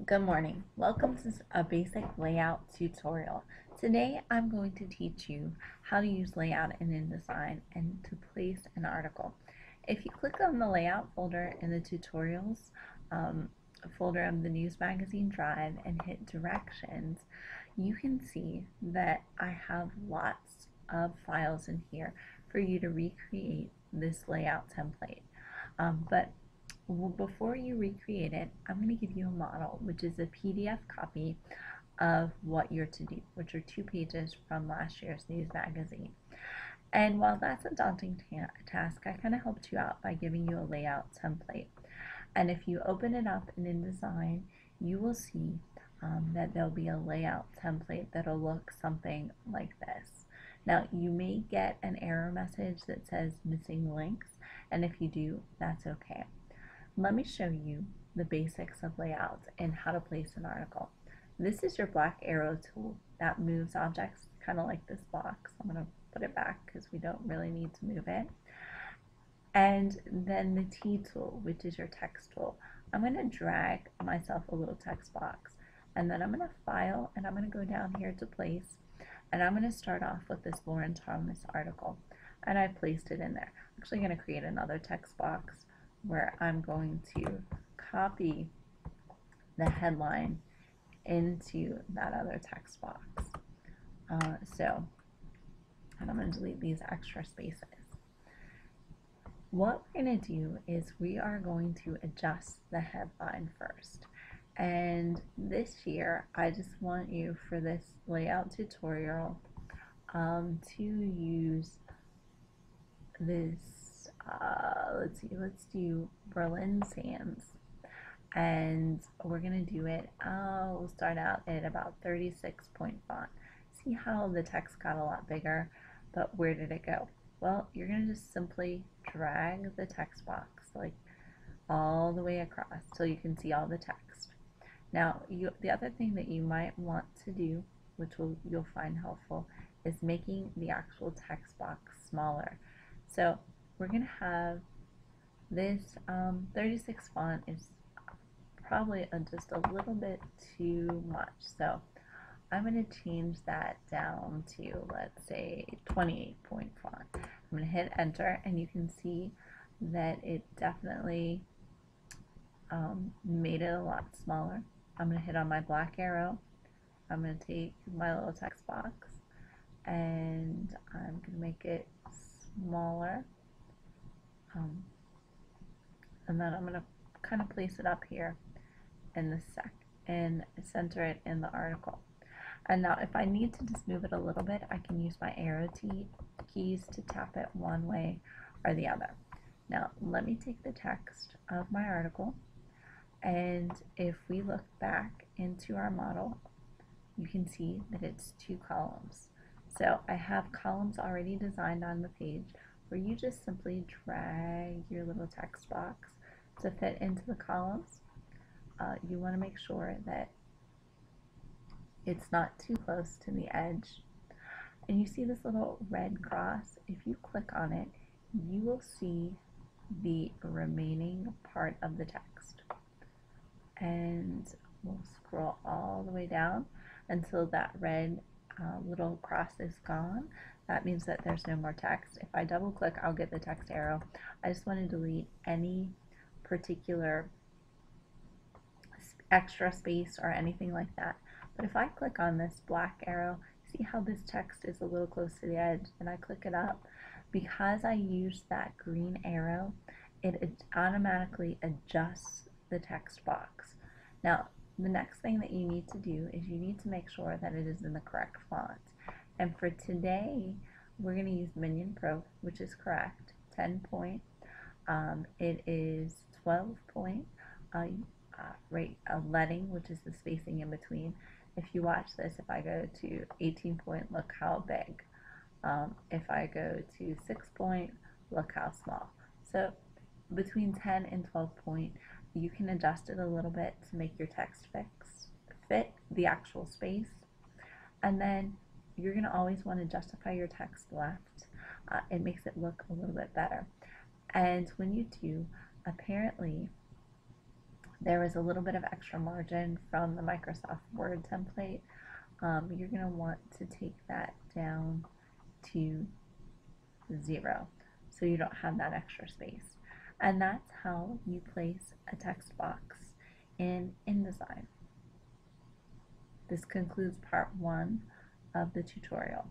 Good morning. Welcome to a basic layout tutorial. Today I'm going to teach you how to use layout in InDesign and to place an article. If you click on the layout folder in the tutorials folder of the news magazine drive and hit directions, you can see that I have lots of files in here for you to recreate this layout template. But before you recreate it, I'm going to give you a model, which is a PDF copy of what you're to do, which are 2 pages from last year's news magazine. And while that's a daunting task, I kind of helped you out by giving you a layout template. And if you open it up in InDesign, you will see that there'll be a layout template that'll look something like this. Now, you may get an error message that says missing links, and if you do, that's okay. Let me show you the basics of layout and how to place an article. This is your black arrow tool that moves objects kind of like this box. I'm going to put it back because we don't really need to move it. And then the T tool, which is your text tool. I'm going to drag myself a little text box, and then I'm going to file, and I'm going to go down here to place, and I'm going to start off with this Lauren Thomas article, and I placed it in there. I'm actually going to create another text box where I'm going to copy the headline into that other text box. And I'm going to delete these extra spaces. What we're going to do is we are going to adjust the headline first. And this year, I just want you for this layout tutorial to use this let's do Berlin Sands, and we're gonna do it. We'll start out at about 36 point font. See how the text got a lot bigger, but where did it go? Well, you're gonna just simply drag the text box like all the way across so you can see all the text. Now, the other thing that you might want to do, which you'll find helpful, is making the actual text box smaller. So we're going to have this 36 font is probably just a little bit too much. So I'm going to change that down to, let's say, 28 point font. I'm going to hit enter, and you can see that it definitely made it a lot smaller. I'm going to hit on my black arrow. I'm going to take my little text box, and I'm going to make it smaller. And then I'm going to kind of place it up here in the and center it in the article. And now if I need to just move it a little bit, I can use my arrow keys to tap it one way or the other. Now let me take the text of my article, and if we look back into our model, you can see that it's 2 columns. So I have columns already designed on the page where you just simply drag your little text box to fit into the columns. You want to make sure that it's not too close to the edge. And you see this little red cross? If you click on it, you will see the remaining part of the text. And we'll scroll all the way down until that red little cross is gone. That means that there's no more text. If I double click, I'll get the text arrow. I just want to delete any particular extra space or anything like that. But if I click on this black arrow, see how this text is a little close to the edge, and I click it up, because I used that green arrow, it automatically adjusts the text box. Now, the next thing that you need to do is you need to make sure that it is in the correct font. And for today, we're going to use Minion Pro, which is correct, 10 point. It is 12 point, leading, which is the spacing in between. If you watch this, if I go to 18 point, look how big. If I go to 6 point, look how small. So between 10 and 12 point, you can adjust it a little bit to make your text fit the actual space. And then you're going to always want to justify your text left. It makes it look a little bit better. And when you do, apparently There was a little bit of extra margin from the Microsoft Word template. You're going to want to take that down to 0 so you don't have that extra space. And that's how you place a text box in InDesign. This concludes part 1 of the tutorial.